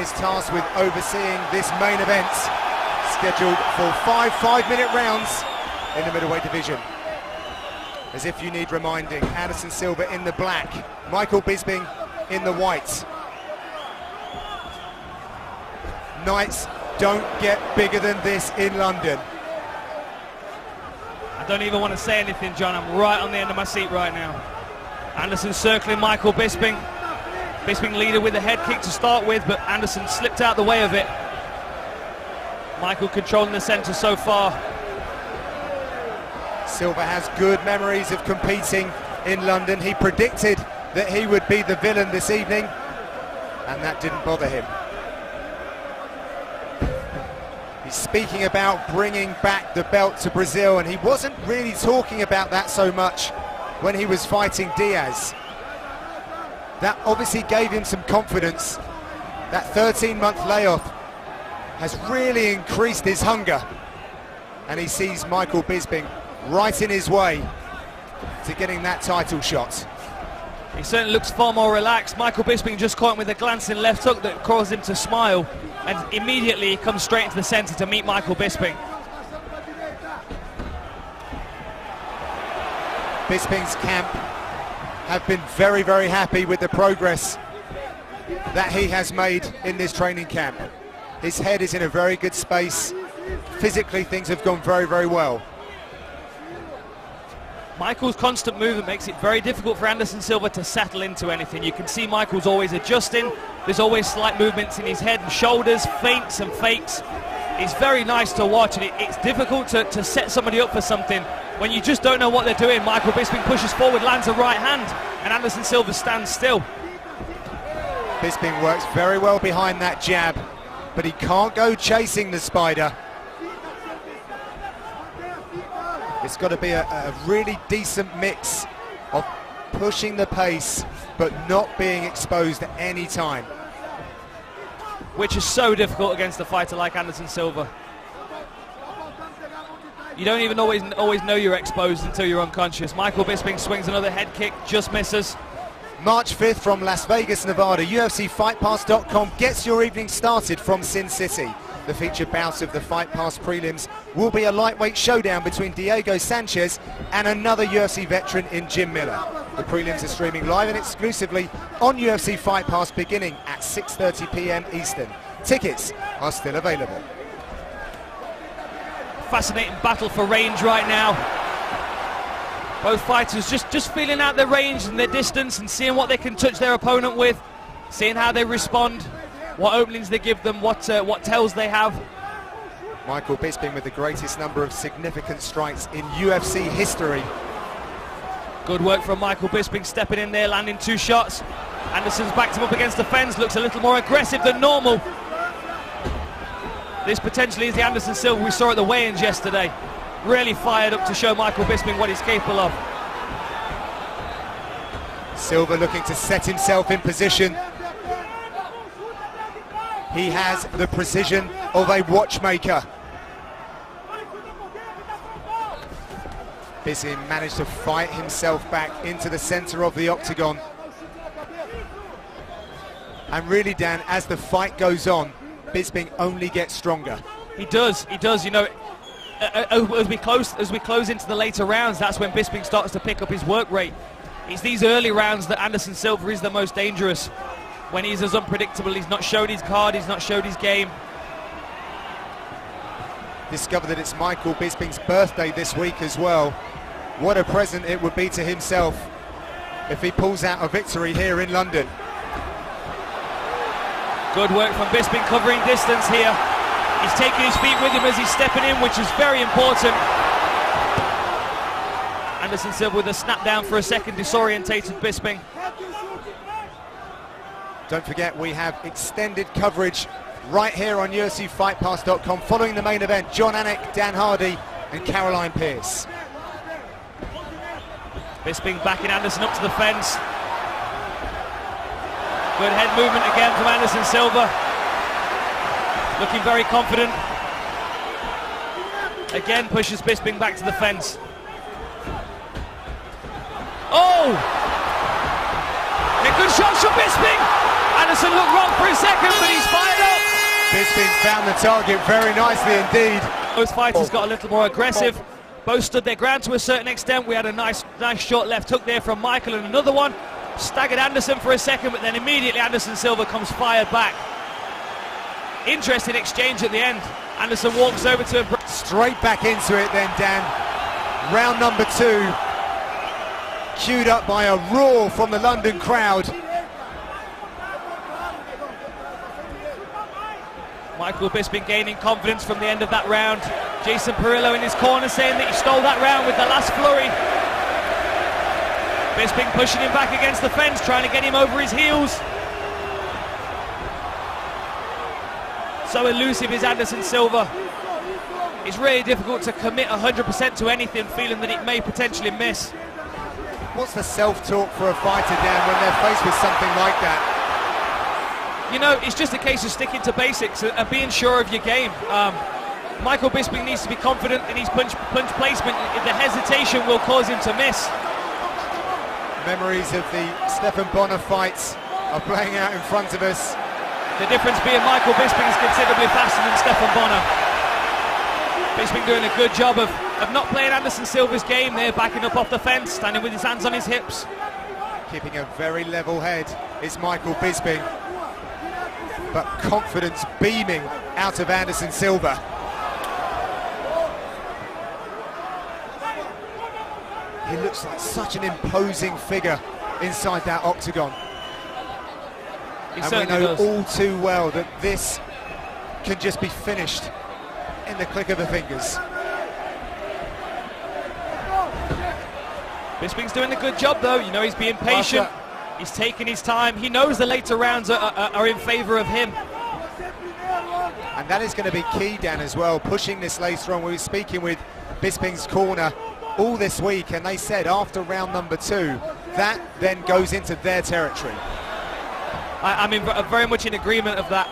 is tasked with overseeing this main event, scheduled for 5-minute rounds in the middleweight division. As if you need reminding, Anderson Silva in the black, Michael Bisping in the white. Nights don't get bigger than this in London. I don't even want to say anything, John. I'm right on the end of my seat right now. Anderson circling Michael Bisping. Bisping leader with the head kick to start with, but Anderson slipped out the way of it. Michael controlling the centre so far. Silva has good memories of competing in London. He predicted that he would be the villain this evening, and that didn't bother him. He's speaking about bringing back the belt to Brazil, and he wasn't really talking about that so much when he was fighting Diaz. That obviously gave him some confidence. That 13-month layoff has really increased his hunger, and he sees Michael Bisping right in his way to getting that title shot. He certainly looks far more relaxed. Michael Bisping just caught him with a glancing left hook that caused him to smile, and immediately he comes straight into the centre to meet Michael Bisping. Bisping's camp have been very, very happy with the progress that he has made in this training camp. His head is in a very good space. Physically, things have gone very, very well. Michael's constant movement makes it very difficult for Anderson Silva to settle into anything. You can see Michael's always adjusting. There's always slight movements in his head and shoulders, feints and fakes. It's very nice to watch, and it's difficult to set somebody up for something when you just don't know what they're doing. Michael Bisping pushes forward, lands a right hand, and Anderson Silva stands still. Bisping works very well behind that jab, but he can't go chasing the spider. It's got to be a really decent mix of pushing the pace but not being exposed at any time. Which is so difficult against a fighter like Anderson Silva. You don't even always know you're exposed until you're unconscious. Michael Bisping swings another head kick, just misses. March 5th from Las Vegas, Nevada, UFCFightPass.com gets your evening started from Sin City. The featured bout of the Fight Pass prelims will be a lightweight showdown between Diego Sanchez and another UFC veteran in Jim Miller. The prelims are streaming live and exclusively on UFC Fight Pass beginning at 6:30 p.m. Eastern. Tickets are still available. Fascinating battle for range right now. Both fighters just feeling out their range and their distance and seeing what they can touch their opponent with, seeing how they respond, what openings they give them, what tells they have. Michael Bisping with the greatest number of significant strikes in UFC history. Good work from Michael Bisping, stepping in there, landing 2 shots. Anderson's backed him up against the fence, looks a little more aggressive than normal. This potentially is the Anderson Silva we saw at the weigh-ins yesterday. Really fired up to show Michael Bisping what he's capable of. Silva looking to set himself in position. He has the precision of a watchmaker. Bisping managed to fight himself back into the center of the octagon. And really, Dan, as the fight goes on, Bisping only gets stronger. He does, you know, as we close into the later rounds, that's when Bisping starts to pick up his work rate. It's these early rounds that Anderson Silva is the most dangerous. When he's as unpredictable, he's not showed his card, he's not showed his game. Discovered that it's Michael Bisping's birthday this week as well. What a present it would be to himself if he pulls out a victory here in London. Good work from Bisping, covering distance here. He's taking his feet with him as he's stepping in, which is very important. Anderson Silva with a snap down for a second, disorientated Bisping. Don't forget, we have extended coverage right here on UFCFightPass.com following the main event. John Anik, Dan Hardy and Caroline Pierce. Bisping backing Anderson up to the fence. Good head movement again from Anderson Silva. Looking very confident. Again pushes Bisping back to the fence. Oh! A good shot from Bisping! Anderson looked wrong for a second, but he's fired Bisping found the target very nicely indeed. Both fighters got a little more aggressive. Both stood their ground to a certain extent. We had a nice short left hook there from Michael, and another one. Staggered Anderson for a second, but then immediately Anderson Silva comes fired back. Interesting exchange at the end. Anderson walks over to him. Straight back into it then, Dan. Round number 2. Queued up by a roar from the London crowd. Michael Bisping gaining confidence from the end of that round. Jason Perillo in his corner saying that he stole that round with the last flurry. Bisping pushing him back against the fence, trying to get him over his heels. So elusive is Anderson Silva. It's really difficult to commit 100% to anything, feeling that it may potentially miss. What's the self-talk for a fighter, Dan, when they're faced with something like that? You know, it's just a case of sticking to basics and being sure of your game. Michael Bisping needs to be confident in his punch placement. The hesitation will cause him to miss. Memories of the Stephan Bonner fights are playing out in front of us. The difference being Michael Bisping is considerably faster than Stephan Bonner. Bisping doing a good job of not playing Anderson Silva's game there, backing up off the fence, standing with his hands on his hips. Keeping a very level head is Michael Bisping, but confidence beaming out of Anderson Silva. He looks like such an imposing figure inside that octagon. And we know all too well that this can just be finished in the click of the fingers. Bisping's doing a good job though, you know, he's being patient, he's taking his time, he knows the later rounds are in favour of him. And that is going to be key, Dan, as well, pushing this later on. We were speaking with Bisping's corner all this week, and they said after round number 2, that then goes into their territory. I'm very much in agreement of that.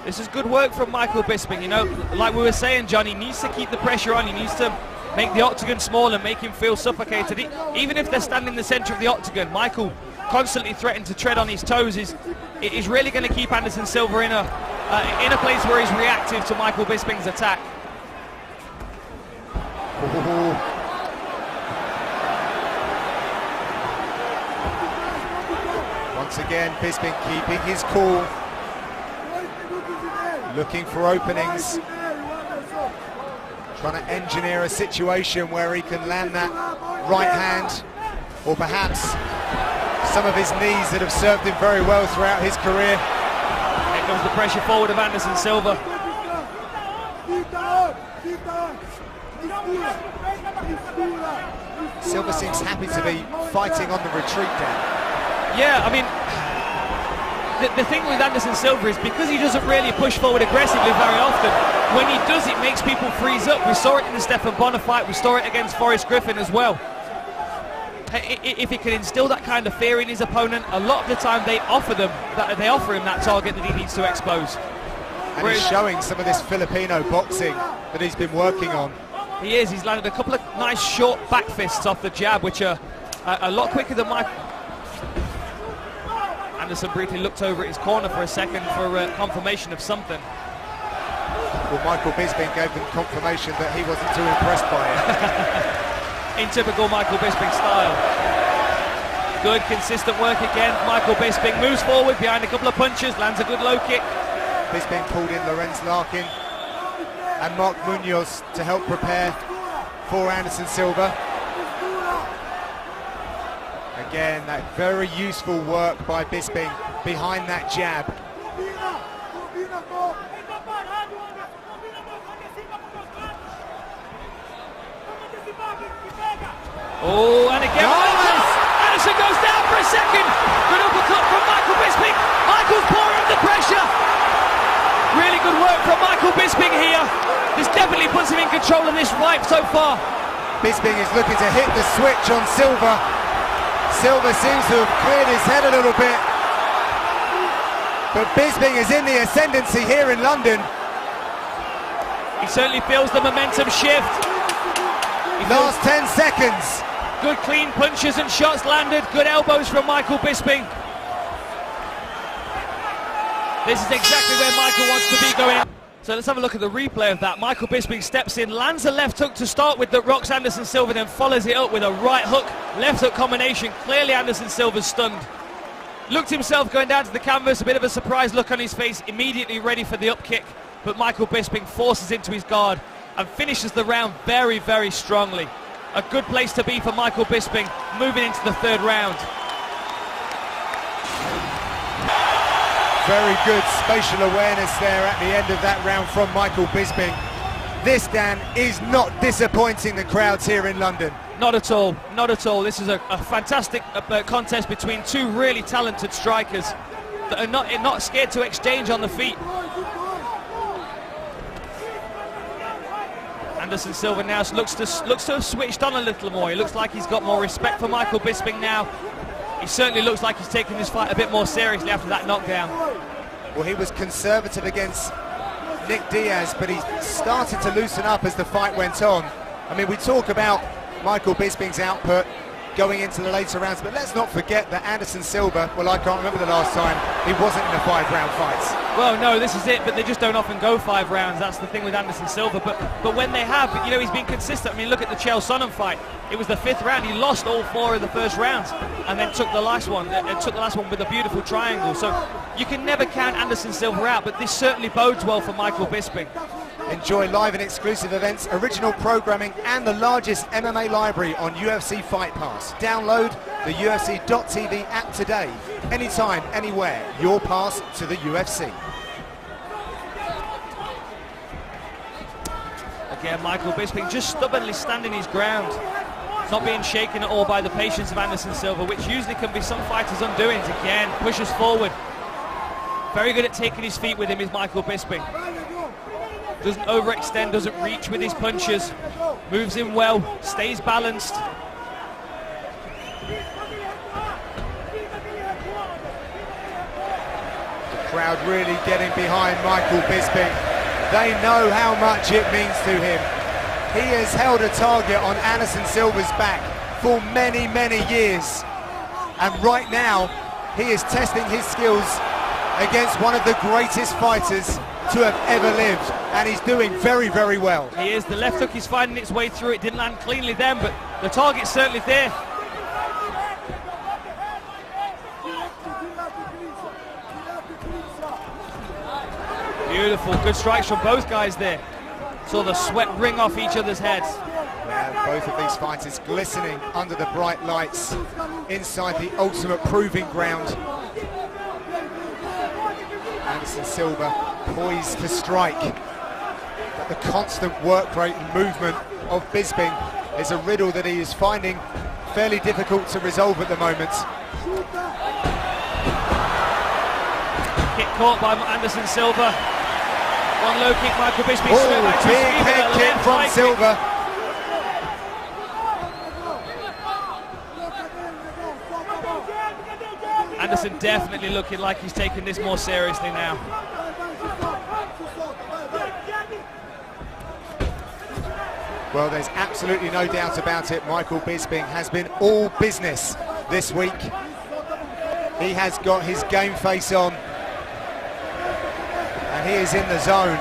This is good work from Michael Bisping, you know, like we were saying, John, he needs to keep the pressure on, he needs to make the octagon small and make him feel suffocated. Even if they're standing in the centre of the octagon, Michael constantly threatening to tread on his toes is really going to keep Anderson Silva in a place where he's reactive to Michael Bisping's attack. Once again, Bisping keeping his cool, looking for openings, trying to engineer a situation where he can land that right hand, or perhaps some of his knees that have served him very well throughout his career. Here comes the pressure forward of Anderson Silva. Silva seems happy to be fighting on the retreat down. Yeah, I mean, the thing with Anderson Silva is because he doesn't really push forward aggressively very often, when he does it makes people freeze up. We saw it in the Stephan Bonner fight, we saw it against Forrest Griffin as well. If he can instill that kind of fear in his opponent, a lot of the time they offer him that target that he needs to expose. And he's showing some of this Filipino boxing that he's been working on. He is, he's landed a couple of nice short back fists off the jab, which are a lot quicker than Michael. Anderson briefly looked over at his corner for a second for confirmation of something. Well, Michael Bisping gave them confirmation that he wasn't too impressed by it. In typical Michael Bisping style. Good, consistent work again. Michael Bisping moves forward behind a couple of punches, lands a good low kick. Bisping pulled in Lorenz Larkin and Mark Munoz to help prepare for Anderson Silva. Again, that very useful work by Bisping behind that jab. Oh, and again, Anderson goes down for a second. Good uppercut from Michael Bisping. Michael's pouring under pressure. Really good work from Michael Bisping here. This definitely puts him in control of this fight so far. Bisping is looking to hit the switch on Silva. Silva seems to have cleared his head a little bit. But Bisping is in the ascendancy here in London. He certainly feels the momentum shift. Last 10 seconds. Good clean punches and shots landed. Good elbows from Michael Bisping. This is exactly where Michael wants to be going. So let's have a look at the replay of that. Michael Bisping steps in, lands a left hook to start with that rocks Anderson Silva, then follows it up with a right hook, left hook combination. Clearly Anderson Silva's stunned. Looked himself going down to the canvas, a bit of a surprised look on his face, immediately ready for the up kick. But Michael Bisping forces into his guard and finishes the round very, very strongly. A good place to be for Michael Bisping, moving into the third round. Very good spatial awareness there at the end of that round from Michael Bisping. This, Dan, is not disappointing the crowds here in London. Not at all, not at all. This is a fantastic contest between two really talented strikers that are not scared to exchange on the feet. Anderson Silva now looks to have switched on a little more. He looks like he's got more respect for Michael Bisping now. He certainly looks like he's taking this fight a bit more seriously after that knockdown. Well, he was conservative against Nick Diaz, but he started to loosen up as the fight went on. I mean, we talk about Michael Bisping's output going into the later rounds, but let's not forget that Anderson Silva, well, I can't remember the last time he wasn't in a 5-round fight. Well, no, this is it, but they just don't often go 5 rounds. That's the thing with Anderson Silva. But when they have, you know, he's been consistent. I mean, look at the Chael Sonnen fight. It was the 5th round. He lost all 4 of the first rounds, and then took the last one. And took the last one with a beautiful triangle. So you can never count Anderson Silva out, but this certainly bodes well for Michael Bisping. Enjoy live and exclusive events, original programming, and the largest MMA library on UFC Fight Pass. Download the UFC.tv app today. Anytime, anywhere, your pass to the UFC. Again, Michael Bisping just stubbornly standing his ground. Not being shaken at all by the patience of Anderson Silva, which usually can be some fighters' undoings. Again, pushes forward. Very good at taking his feet with him is Michael Bisping. Doesn't overextend, doesn't reach with his punches. Moves in well, stays balanced. The crowd really getting behind Michael Bisping. They know how much it means to him. He has held a target on Anderson Silva's back for many, many years. And right now, he is testing his skills against one of the greatest fighters to have ever lived, and he's doing very, very well. He is. The left hook is finding its way through. It didn't land cleanly then, but the target's certainly there. Beautiful, good strikes from both guys there. Saw the sweat ring off each other's heads. Yeah, both of these fighters glistening under the bright lights inside the ultimate proving ground. Anderson Silva poised to strike, but the constant work rate and movement of Bisping is a riddle that he is finding fairly difficult to resolve at the moment. Kick caught by Anderson Silva. One low kick, Michael Bisping. Oh, big head kick from Silva. Anderson definitely looking like he's taking this more seriously now. Well, there's absolutely no doubt about it. Michael Bisping has been all business this week. He has got his game face on, and he is in the zone.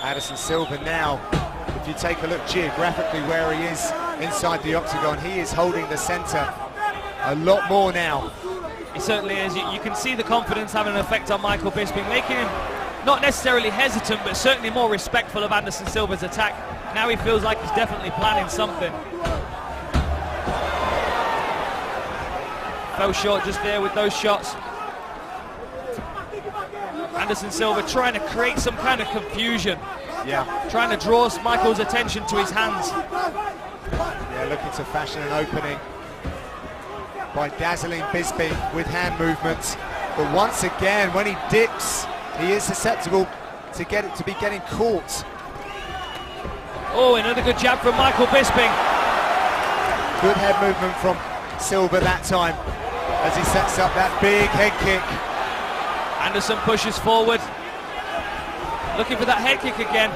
Anderson Silva now, if you take a look geographically where he is inside the octagon, he is holding the centre a lot more now. He certainly is. You can see the confidence having an effect on Michael Bisping, making him not necessarily hesitant, but certainly more respectful of Anderson Silva's attack. Now he feels like he's definitely planning something. Fell short just there with those shots. Anderson Silva trying to create some kind of confusion. Yeah. Trying to draw Michael's attention to his hands. Yeah, looking to fashion an opening by dazzling Bisping with hand movements. But once again, when he dips, he is susceptible to be getting caught. Oh, another good jab from Michael Bisping. Good head movement from Silva that time as he sets up that big head kick. Anderson pushes forward, looking for that head kick again.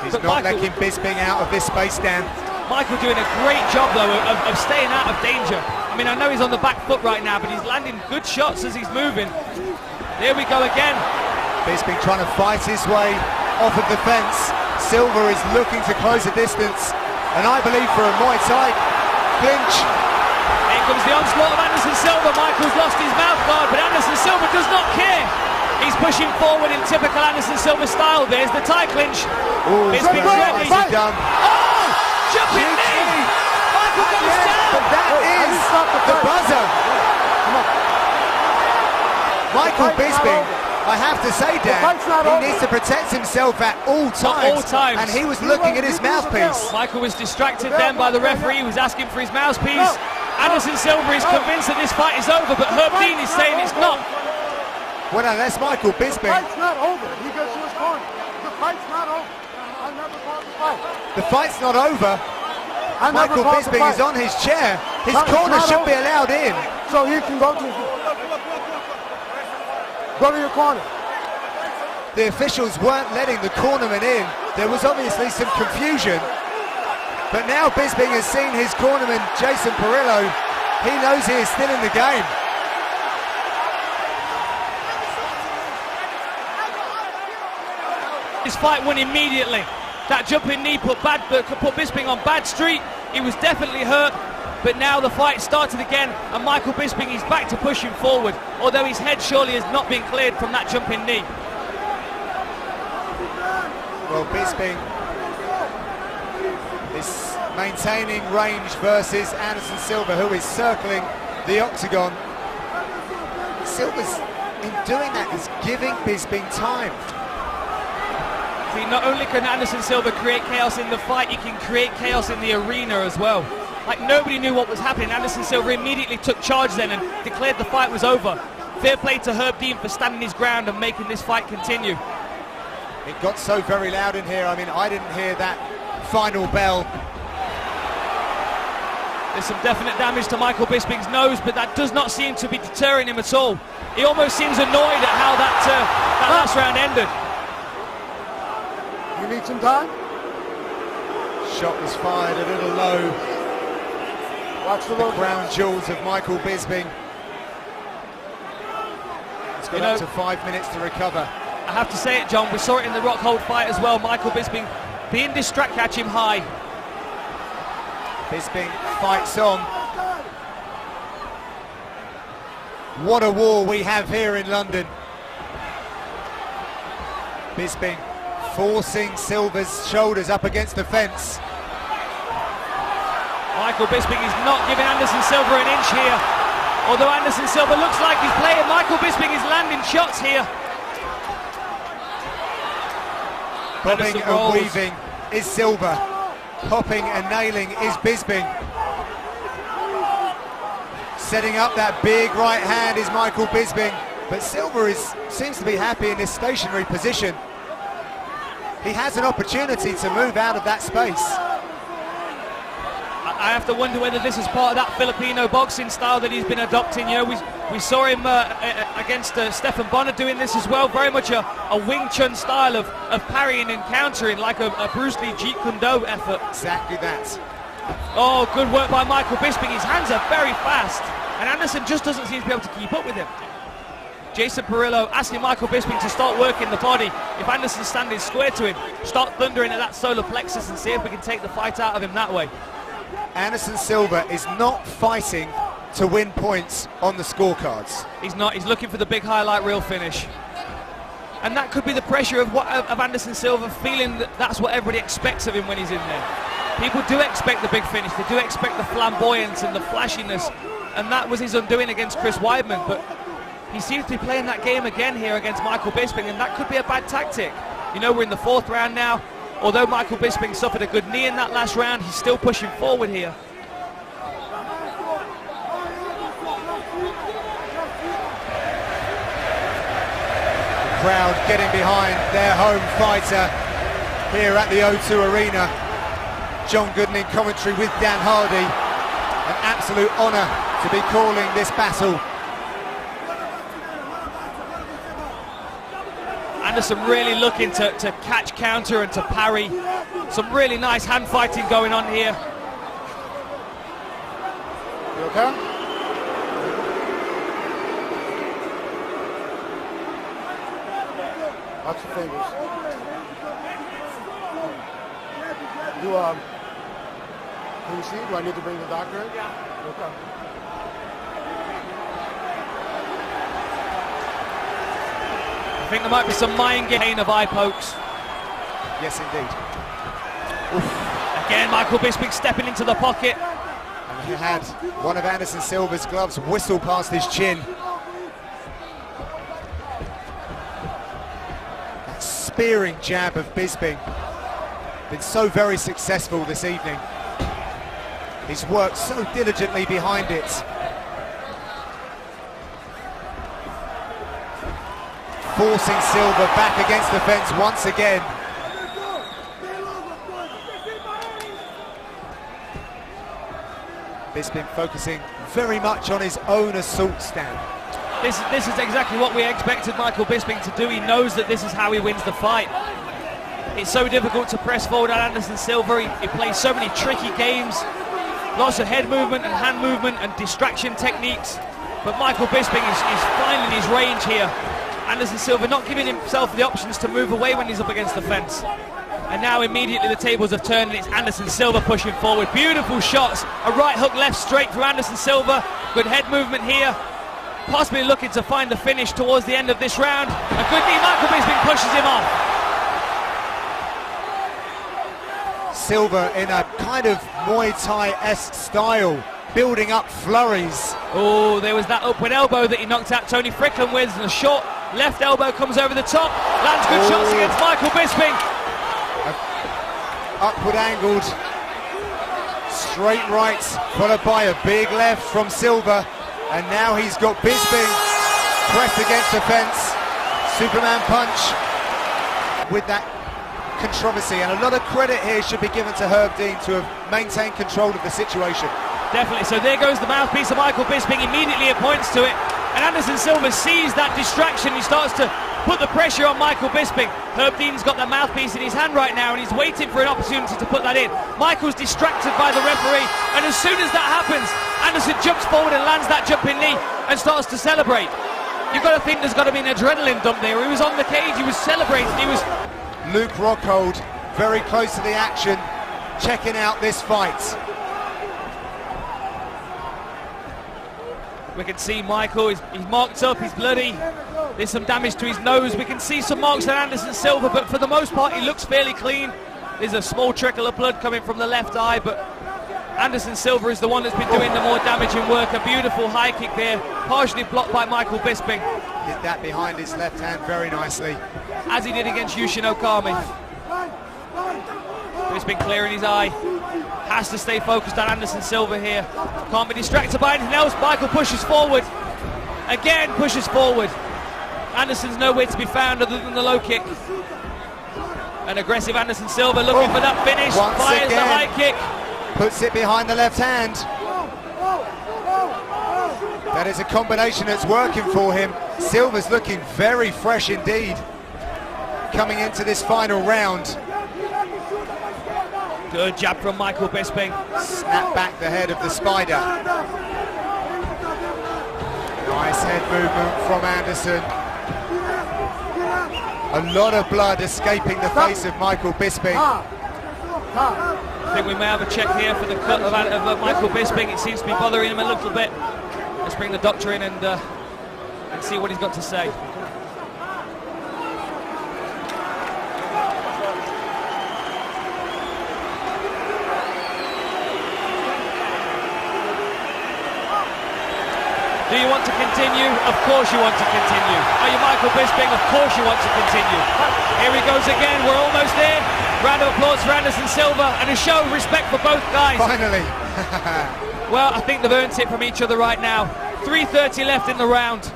He's not letting Bisping out of this space, Dan. Michael doing a great job, though, of staying out of danger. I mean, I know he's on the back foot right now, but he's landing good shots as he's moving. There we go again. Bisping trying to fight his way off of the fence. Silva is looking to close the distance, and I believe for a Muay Thai clinch. Here comes the onslaught of Anderson Silva. Michael's lost his mouth guard, but Anderson Silva does not care. He's pushing forward in typical Anderson Silva style. There's the Thai clinch. Bisping's ready. Done. Oh! Jumping knee! Michael goes down! But that is the buzzer. Michael Bisping, I have to say, Dan, he needs to protect himself at all times. And he was looking at his mouthpiece. Michael was distracted then by the referee. He was asking for his mouthpiece. Anderson Silva is convinced that this fight is over, but Herb Dean is saying it's not. Well, now that's Michael Bisping. The fight's not over. He gets to his corner. The fight's not over. I never fought the fight. The fight's not over. Michael Bisping is on his chair. His corner should be allowed in. So he can go to your corner. The officials weren't letting the cornerman in. There was obviously some confusion. But now Bisping has seen his cornerman, Jason Perillo. He knows he is still in the game. His fight won immediately. That jumping knee put Bisping on bad street. He was definitely hurt, but now the fight started again, and Michael Bisping is back to pushing forward, although his head surely has not been cleared from that jumping knee. Well, Bisping is maintaining range versus Anderson Silva, who is circling the octagon. Silva's, in doing that, is giving Bisping time. Not only can Anderson Silva create chaos in the fight, he can create chaos in the arena as well. Like, nobody knew what was happening. Anderson Silva immediately took charge then and declared the fight was over. Fair play to Herb Dean for standing his ground and making this fight continue. It got so very loud in here. I mean, I didn't hear that final bell. There's some definite damage to Michael Bisping's nose, but that does not seem to be deterring him at all. He almost seems annoyed at how that last round ended. You need some time? Shot was fired a little low. Watch the crown jewels of Michael Bisping. It's got up to 5 minutes to recover. I have to say it, John, we saw it in the Rockhold fight as well. Michael Bisping being distracted, catch him high. Bisping fights on. What a war we have here in London. Bisping forcing Silva's shoulders up against the fence. Michael Bisping is not giving Anderson Silva an inch here. Although Anderson Silva looks like he's playing, Michael Bisping is landing shots here. Bobbing and weaving is Silva. Popping and nailing is Bisping. Setting up that big right hand is Michael Bisping. But Silva seems to be happy in this stationary position. He has an opportunity to move out of that space. I have to wonder whether this is part of that Filipino boxing style that he's been adopting. You know, we saw him against Stephan Bonner doing this as well. Very much a Wing Chun style of parrying and countering, like a Bruce Lee Jeet Kune Do effort. Exactly that. Oh, good work by Michael Bisping. His hands are very fast, and Anderson just doesn't seem to be able to keep up with him. Jason Perillo asking Michael Bisping to start working the body. If Anderson's standing square to him, start thundering at that solar plexus and see if we can take the fight out of him that way. Anderson Silva is not fighting to win points on the scorecards. He's not. He's looking for the big highlight reel finish. And that could be the pressure of Anderson Silva, feeling that that's what everybody expects of him when he's in there. People do expect the big finish. They do expect the flamboyance and the flashiness. And that was his undoing against Chris Weidman. But he seems to be playing that game again here against Michael Bisping, and that could be a bad tactic. You know, we're in the fourth round now. Although Michael Bisping suffered a good knee in that last round, he's still pushing forward here. The crowd getting behind their home fighter here at the O2 Arena. John Gooden in commentary with Dan Hardy. An absolute honour to be calling this battle. Anderson really looking to catch, counter and to parry. Some really nice hand fighting going on here. You okay? Watch your fingers. Can you see? Do I need to bring the doctor in? Yeah. Okay. I think there might be some mind gain of eye pokes. Yes, indeed. Again, Michael Bisping stepping into the pocket. And he had one of Anderson Silva's gloves whistle past his chin. That spearing jab of Bisping. Been so very successful this evening. He's worked so diligently behind it. Forcing Silva back against the fence once again. Bisping focusing very much on his own assault stand. This is exactly what we expected Michael Bisping to do. He knows that this is how he wins the fight. It's so difficult to press forward at Anderson Silva. He plays so many tricky games. Lots of head movement and hand movement and distraction techniques. But Michael Bisping is finding his range here. Anderson Silva not giving himself the options to move away when he's up against the fence. And now immediately the tables have turned and it's Anderson Silva pushing forward. Beautiful shots. A right hook left straight from Anderson Silva. Good head movement here. Possibly looking to find the finish towards the end of this round. A good knee. Michael Bisping pushes him off. Silva in a kind of Muay Thai-esque style, building up flurries. Oh, there was that upward elbow that he knocked out Tony Fricklin with, and a short left elbow comes over the top. Lands good shots against Michael Bisping. Upward angled, straight right, followed by a big left from Silva. And now he's got Bisping pressed against the fence. Superman punch with that controversy, and a lot of credit here should be given to Herb Dean to have maintained control of the situation. Definitely. So there goes the mouthpiece of Michael Bisping. Immediately it points to it, and Anderson Silva sees that distraction. He starts to put the pressure on Michael Bisping. Herb Dean's got the mouthpiece in his hand right now, and he's waiting for an opportunity to put that in. Michael's distracted by the referee, and as soon as that happens, Anderson jumps forward and lands that jumping knee and starts to celebrate. You've got to think there's got to be an adrenaline dump there. He was on the cage, he was celebrating, he was... Luke Rockhold very close to the action, checking out this fight. We can see Michael, he's marked up, he's bloody. There's some damage to his nose. We can see some marks on Anderson Silva, but for the most part he looks fairly clean. There's a small trickle of blood coming from the left eye, but Anderson Silva is the one that's been doing the more damaging work. A beautiful high kick there, partially blocked by Michael Bisping. Did that behind his left hand very nicely. As he did against Yushin Okami. Bisping clearing his eye. Has to stay focused on Anderson Silva here. Can't be distracted by anything else. Michael pushes forward. Again pushes forward. Anderson's nowhere to be found other than the low kick. An aggressive Anderson Silva looking for that finish. Fires the high kick. Puts it behind the left hand. That is a combination that's working for him. Silva's looking very fresh indeed coming into this final round. Good jab from Michael Bisping. Snap back the head of the spider. Nice head movement from Anderson. A lot of blood escaping the face of Michael Bisping. I think we may have a check here for the cut of Michael Bisping. It seems to be bothering him a little bit. Let's bring the doctor in and see what he's got to say. Do you want to continue? Of course you want to continue. Are you Michael Bisping? Of course you want to continue. Here he goes again. We're almost there. Round of applause for Anderson Silva and a show of respect for both guys. Finally. Well, I think they've earned it from each other right now. 3:30 left in the round.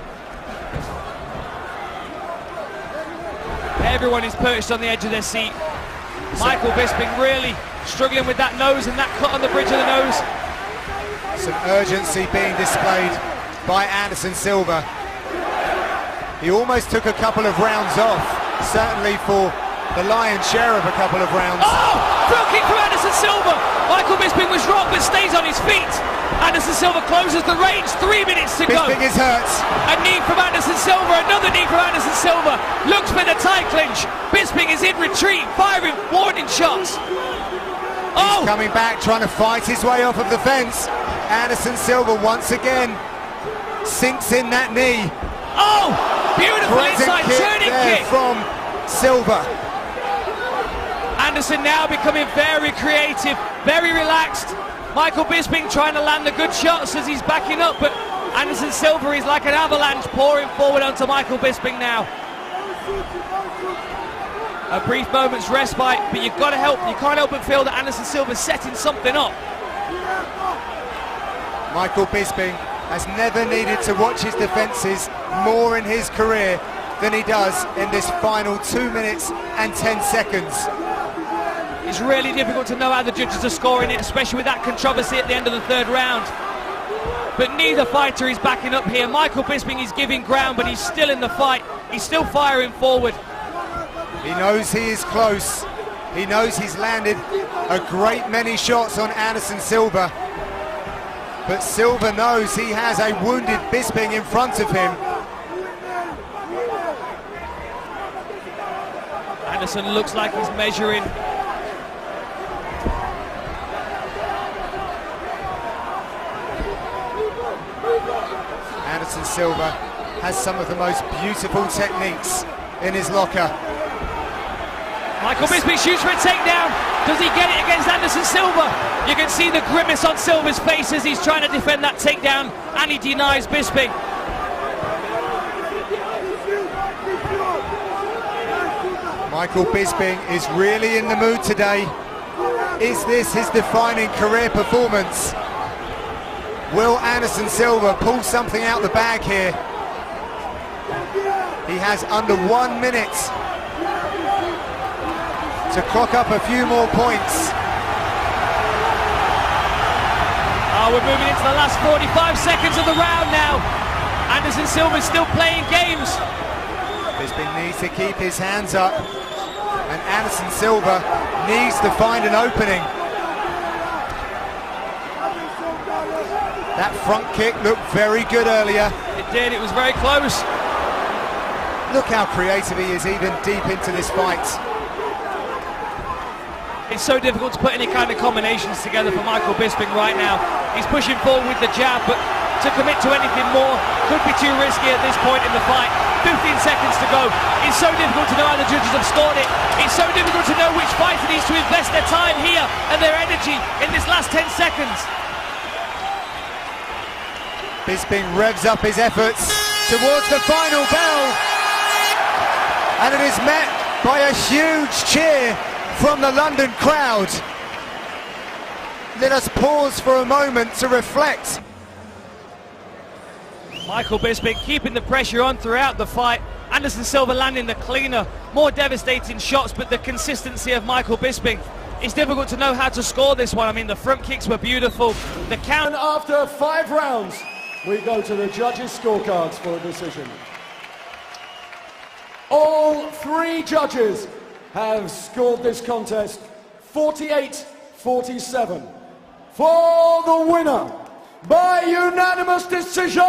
Everyone is perched on the edge of their seat. Michael Bisping really struggling with that nose and that cut on the bridge of the nose. Some urgency being displayed by Anderson Silva. He almost took a couple of rounds off, certainly for the lion's share of a couple of rounds. Oh! Front kick from Anderson Silva! Michael Bisping was rocked but stays on his feet. Anderson Anderson Silva closes the range, 3 minutes to go. Bisping is hurt. A knee from Anderson Silva, another knee from Anderson Silva. Looks for the tie clinch. Bisping is in retreat, firing warning shots. He's coming back, trying to fight his way off of the fence. Anderson Silva once again sinks in that knee. Oh, beautiful inside turning kick from Silva. Anderson now becoming very creative, very relaxed. Michael Bisping trying to land the good shots as he's backing up, but Anderson Silva is like an avalanche pouring forward onto Michael Bisping now. A brief moment's respite, but you've got to help. You can't help but feel that Anderson Silva's setting something up. Michael Bisping has never needed to watch his defences more in his career than he does in this final 2 minutes and 10 seconds. It's really difficult to know how the judges are scoring it, especially with that controversy at the end of the third round. But neither fighter is backing up here. Michael Bisping is giving ground, but he's still in the fight. He's still firing forward. He knows he is close. He knows he's landed a great many shots on Anderson Silva. But Silva knows he has a wounded Bisping in front of him. Anderson looks like he's measuring. Anderson Silva has some of the most beautiful techniques in his locker. Michael Bisping shoots for a takedown. Does he get it against Anderson Silva? You can see the grimace on Silva's face as he's trying to defend that takedown, and he denies Bisping. Michael Bisping is really in the mood today. Is this his defining career performance? Will Anderson Silva pull something out the bag here? He has under 1 minute to clock up a few more points. Oh, we're moving into the last 45 seconds of the round now. Anderson Silva's still playing games. Bisping needs to keep his hands up, and Anderson Silva needs to find an opening. That front kick looked very good earlier. It did, it was very close. Look how creative he is even deep into this fight. It's so difficult to put any kind of combinations together for Michael Bisping right now. He's pushing forward with the jab, but to commit to anything more could be too risky at this point in the fight. 15 seconds to go. It's so difficult to know how the judges have scored it. It's so difficult to know which fighter needs to invest their time here and their energy in this last 10 seconds. Bisping revs up his efforts towards the final bell, and it is met by a huge cheer from the London crowd. Let us pause for a moment to reflect. Michael Bisping keeping the pressure on throughout the fight. Anderson Silva landing the cleaner, more devastating shots, but the consistency of Michael Bisping. It's difficult to know how to score this one. I mean, the front kicks were beautiful. The count. And after 5 rounds, we go to the judges' scorecards for a decision. All 3 judges have scored this contest 48-47. For the winner, by unanimous decision,